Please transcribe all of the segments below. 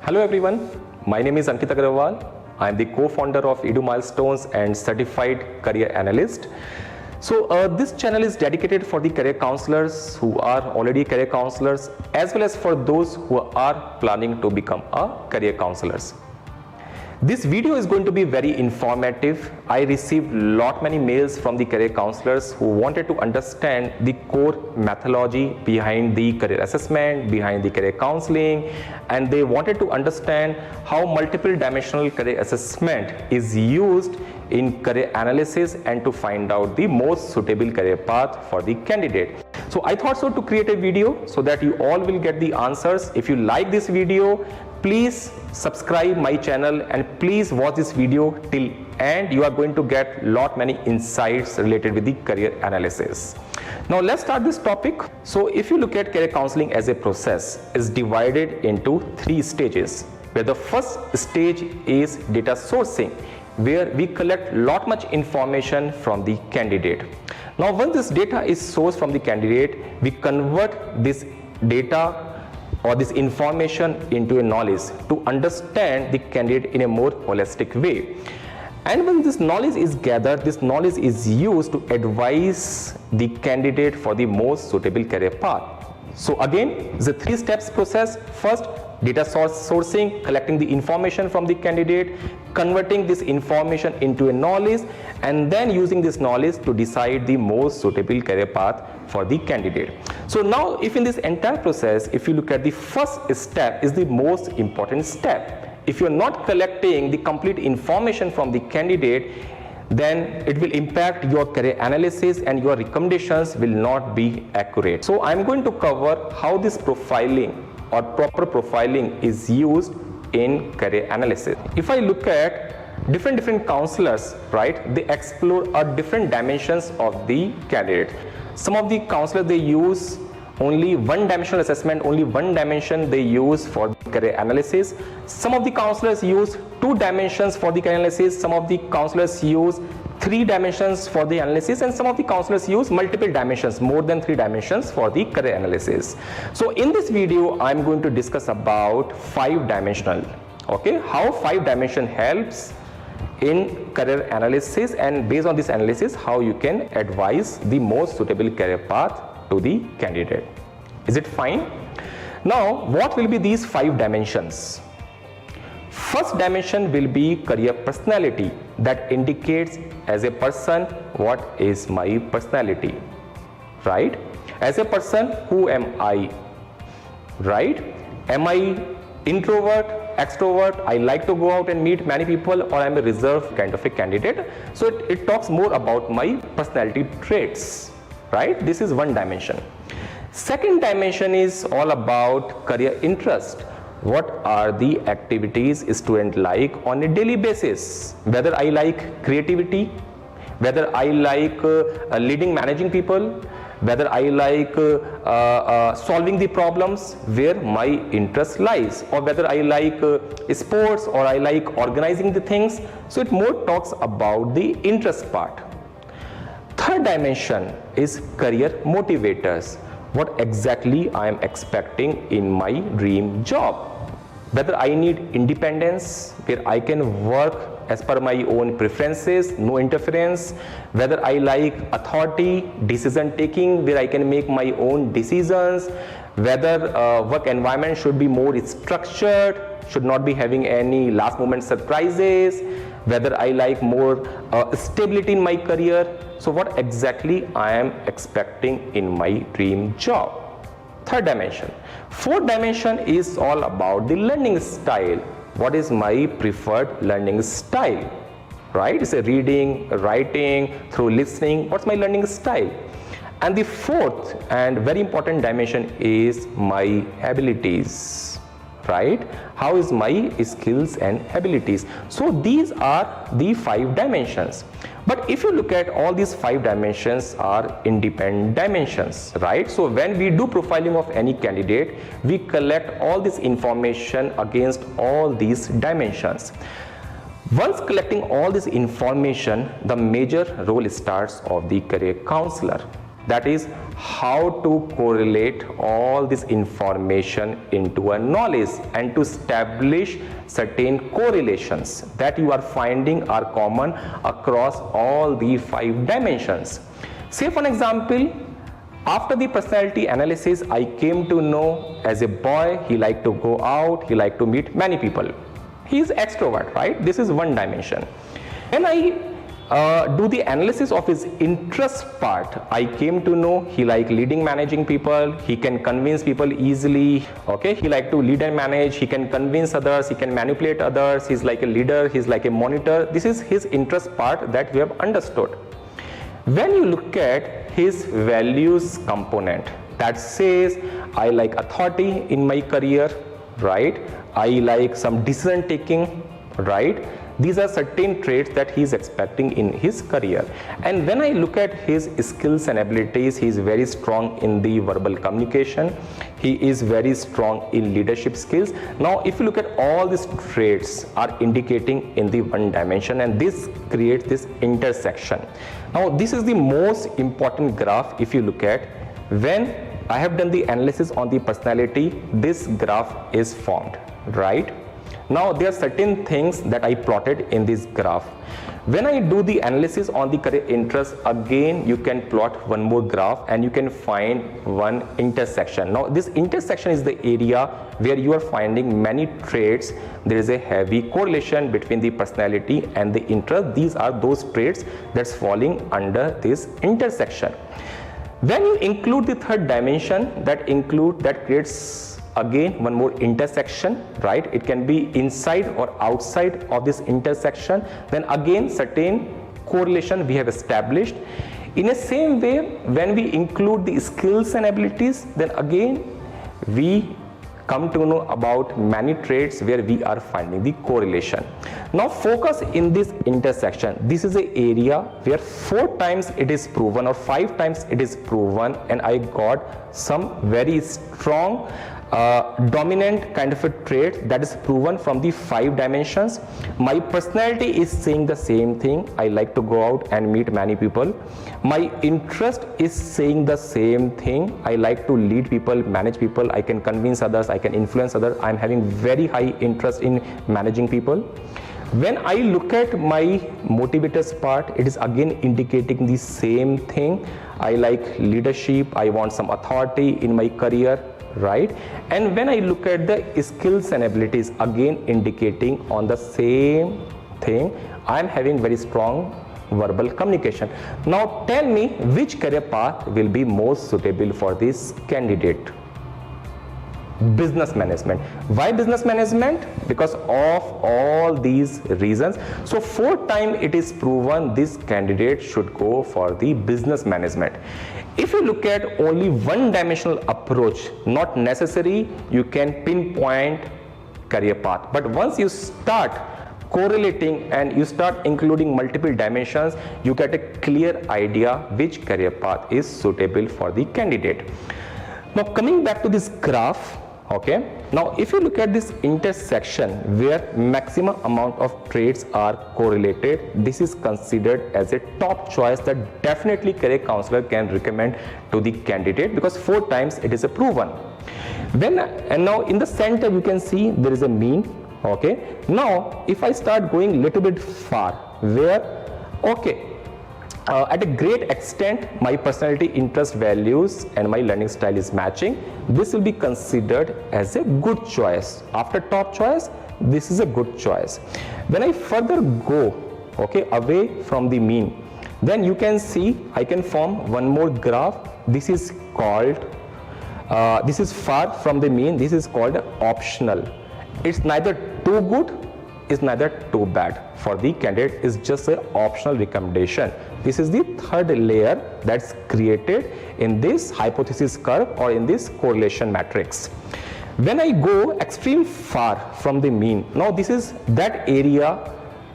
Hello everyone, my name is Ankit Agrawal. I am the co-founder of Edumilestones and certified career analyst. So this channel is dedicated for the career counselors who are already career counselors as well as for those who are planning to become a career counselors. This video is going to be very informative. I received many mails from the career counselors who wanted to understand the core methodology behind the career assessment, behind the career counseling, and they wanted to understand how multiple dimensional career assessment is used in career analysis and to find out the most suitable career path for the candidate. So I thought so to create a video so that you all will get the answers. If you like this video, please subscribe my channel and please watch this video till end. You are going to get many insights related with the career analysis. Now let's start this topic. So if you look at career counseling as a process, is divided into 3 stages, where the first stage is data sourcing, where we collect much information from the candidate. Now once this data is sourced from the candidate, we convert this data or this information into a knowledge to understand the candidate in a more holistic way. And when this knowledge is gathered, this knowledge is used to advise the candidate for the most suitable career path. So again, it's a 3 steps process. First, data sourcing, collecting the information from the candidate, converting this information into a knowledge, and then using this knowledge to decide the most suitable career path for the candidate. So now if in this entire process, if you look at the first step is the most important step. If you're not collecting the complete information from the candidate, then it will impact your career analysis and your recommendations will not be accurate. So I'm going to cover how this profiling or proper profiling is used in career analysis. If I look at different counselors, right, they explore different dimensions of the candidate. Some of the counselors, they use only one dimensional assessment, only one dimension they use for career analysis. Some of the counselors use 2 dimensions for the career analysis. Some of the counselors use 3 dimensions for the analysis, and some of the counselors use multiple dimensions, more than 3 dimensions for the career analysis. So in this video, I'm going to discuss about 5 dimensional, okay, how 5 dimension helps in career analysis, and based on this analysis, how you can advise the most suitable career path to the candidate. Is it fine? Now, what will be these 5 dimensions? First dimension will be career personality, that indicates as a person what is my personality, right? As a person, who am I, right? Am I introvert, extrovert, I like to go out and meet many people, or I'm a reserved kind of a candidate? So it talks more about my personality traits, right? This is one dimension. Second dimension is all about career interest. What are the activities a student like on a daily basis? Whether I like creativity, whether I like leading, managing people, whether I like solving the problems where my interest lies, or whether I like sports, or I like organizing the things. So it more talks about the interest part. Third dimension is career motivators. What exactly I am expecting in my dream job. Whether I need independence, where I can work as per my own preferences, no interference. Whether I like authority, decision taking, where I can make my own decisions. Whether work environment should be more structured, should not be having any last moment surprises. Whether I like more stability in my career. So what exactly I am expecting in my dream job. Third dimension. Fourth dimension is all about the learning style. What is my preferred learning style, right? It's a reading, writing, through listening. What's my learning style? And the fourth and very important dimension is my abilities, right? How is my skills and abilities? So these are the 5 dimensions. But if you look at all these 5 dimensions are independent dimensions, right? So when we do profiling of any candidate, we collect all this information against all these dimensions. Once collecting all this information, the major role starts of the career counselor. that is how to correlate all this information into a knowledge and to establish certain correlations that you are finding are common across all the 5 dimensions. Say for example, after the personality analysis, I came to know as a boy he liked to go out, he liked to meet many people. He is extrovert, right? This is one dimension. When I do the analysis of his interest part, I came to know he like leading, managing people, he can convince people easily, okay, he like to lead and manage, he can convince others, he can manipulate others, he's like a leader, he's like a monitor. This is his interest part that we have understood. When you look at his values component, that says I like authority in my career, right, I like some decision taking, right. These are certain traits that he is expecting in his career. And when I look at his skills and abilities, he is very strong in the verbal communication. He is very strong in leadership skills. Now, if you look at all these traits are indicating in the one dimension, and this creates this intersection. Now, this is the most important graph if you look at. When I have done the analysis on the personality, this graph is formed, right? Now there are certain things that I plotted in this graph. When I do the analysis on the career interest, again you can plot one more graph and you can find one intersection. Now this intersection is the area where you are finding many traits. There is a heavy correlation between the personality and the interest. These are those traits that's falling under this intersection. When you include the third dimension, that creates again one more intersection, right? It can be inside or outside of this intersection. Then again certain correlation we have established. In the same way, when we include the skills and abilities, then again we come to know about many traits where we are finding the correlation. Now focus in this intersection. This is an area where 4 times it is proven or 5 times it is proven, and I got some very strong dominant kind of a trait that is proven from the 5 dimensions. My personality is saying the same thing. I like to go out and meet many people. My interest is saying the same thing. I like to lead people, manage people. I can convince others, I can influence others. I'm having very high interest in managing people. When I look at my motivators part, it is again indicating the same thing. I like leadership, I want some authority in my career, right? And when I look at the skills and abilities, again indicating on the same thing, I am having very strong verbal communication. Now tell me which career path will be most suitable for this candidate. Business management. Why business management? Because of all these reasons. So 4 times it is proven this candidate should go for the business management. If you look at only one dimensional approach, not necessary you can pinpoint career path, but once you start correlating and you start including multiple dimensions, you get a clear idea which career path is suitable for the candidate. Now coming back to this graph, okay, now if you look at this intersection where maximum amount of traits are correlated, this is considered as a top choice that definitely career counselor can recommend to the candidate, because 4 times it is a proven. And now in the center you can see there is a mean. Okay, now if I start going little bit far where, okay, at a great extent my personality, interest, values and my learning style is matching, this will be considered as a good choice. After top choice, this is a good choice. When I further go, okay, away from the mean, then you can see I can form one more graph. This is called this is far from the mean. This is called optional. It's neither too good, it's neither too bad for the candidate. Is just an optional recommendation. This is the third layer that's created in this hypothesis curve or in this correlation matrix. When I go extreme far from the mean, now this is that area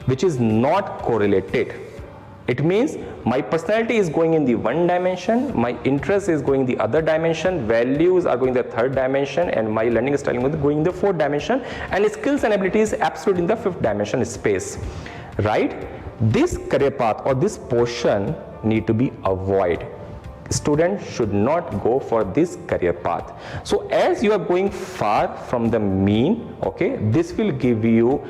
which is not correlated. It means my personality is going in the one dimension, my interest is going the other dimension, values are going the third dimension, and my learning style is going the fourth dimension, and skills and abilities absolute in the fifth dimension space, right? This career path or this portion need to be avoided. student should not go for this career path. So as you are going far from the mean, okay, this will give you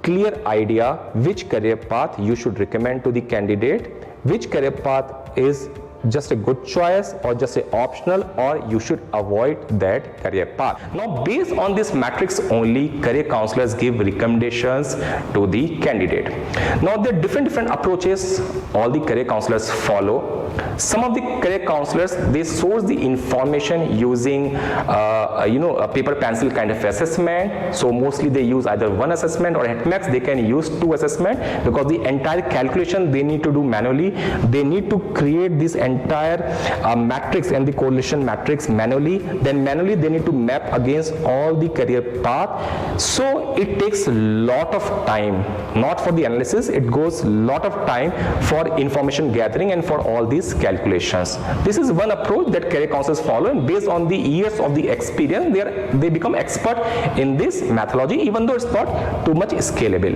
clear idea which career path you should recommend to the candidate, which career path is just a good choice or just a optional, or you should avoid that career path. Now based on this matrix only, career counselors give recommendations to the candidate. Now there are different approaches all the career counselors follow. Some of the career counselors, they source the information using a paper pencil kind of assessment. So mostly they use either one assessment, or at max they can use two assessment, because the entire calculation they need to do manually. They need to create this entire matrix and the correlation matrix manually. Then manually they need to map against all the career path. So it takes a lot of time, not for the analysis, it goes a lot of time for information gathering and for all these calculations. This is one approach that career counselors follow, and based on the years of the experience, they become expert in this methodology, even though it's not too much scalable.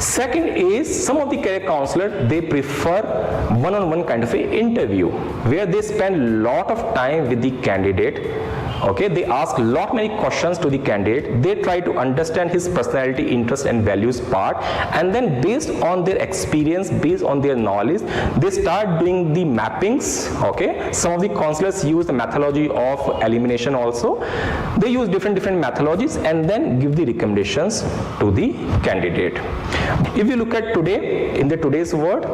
Second is, some of the career counselors, they prefer one-on-one kind of an interview where they spend a lot of time with the candidate. Okay, they ask many questions to the candidate. They try to understand his personality, interest and values part, and then based on their experience, based on their knowledge, they start doing the mappings. Okay, some of the counselors use the methodology of elimination also. They use different methodologies and then give the recommendations to the candidate. If you look at today, in today's world,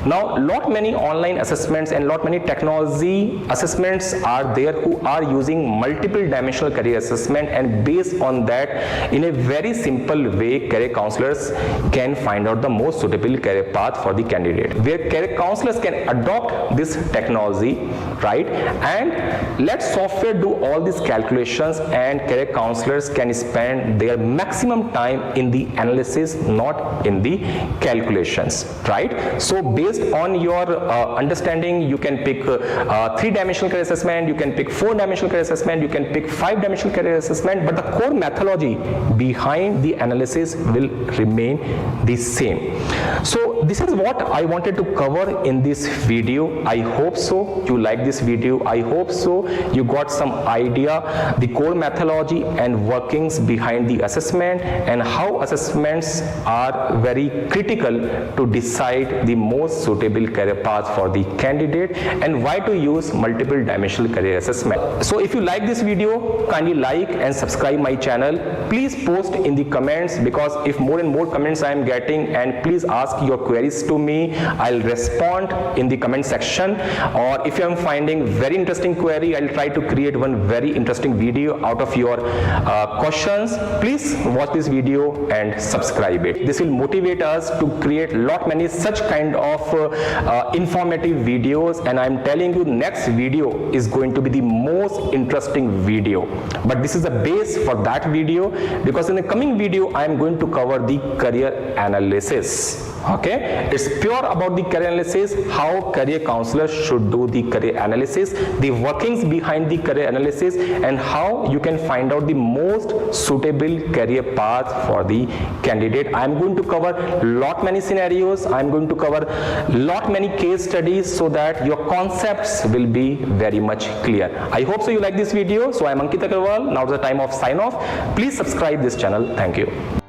now many online assessments and many technology assessments are there who are using multiple dimensional career assessment, and based on that, in a very simple way, career counselors can find out the most suitable career path for the candidate, where career counselors can adopt this technology, right, and let software do all these calculations, and career counselors can spend their maximum time in the analysis, not in the calculations, right? So based on your understanding, you can pick 3-dimensional career assessment, you can pick 4-dimensional career assessment, you can pick 5-dimensional career assessment, but the core methodology behind the analysis will remain the same. So this is what I wanted to cover in this video. I hope so you like this video. I hope so you got some idea the core methodology and workings behind the assessment, and how assessments are very critical to decide the most suitable career path for the candidate, and why to use multiple dimensional career assessment. So if you like this video, kindly like and subscribe my channel. Please post in the comments, because if more and more comments I am getting, and please ask your queries to me, I'll respond in the comment section. Or if you are finding very interesting query, I'll try to create one very interesting video out of your questions. Please watch this video and subscribe it. This will motivate us to create many such kind of informative videos, and I'm telling you, next video is going to be the most interesting video. But this is the base for that video, because in the coming video I am going to cover the career analysis. Okay, it's pure about the career analysis, how career counselors should do the career analysis, the workings behind the career analysis, and how you can find out the most suitable career path for the candidate. I'm going to cover many scenarios, I'm going to cover many case studies, so that your concepts will be very much clear. I hope so you like this video. So I'm Ankit Agarwal. Now is the time of sign off. Please subscribe this channel. Thank you.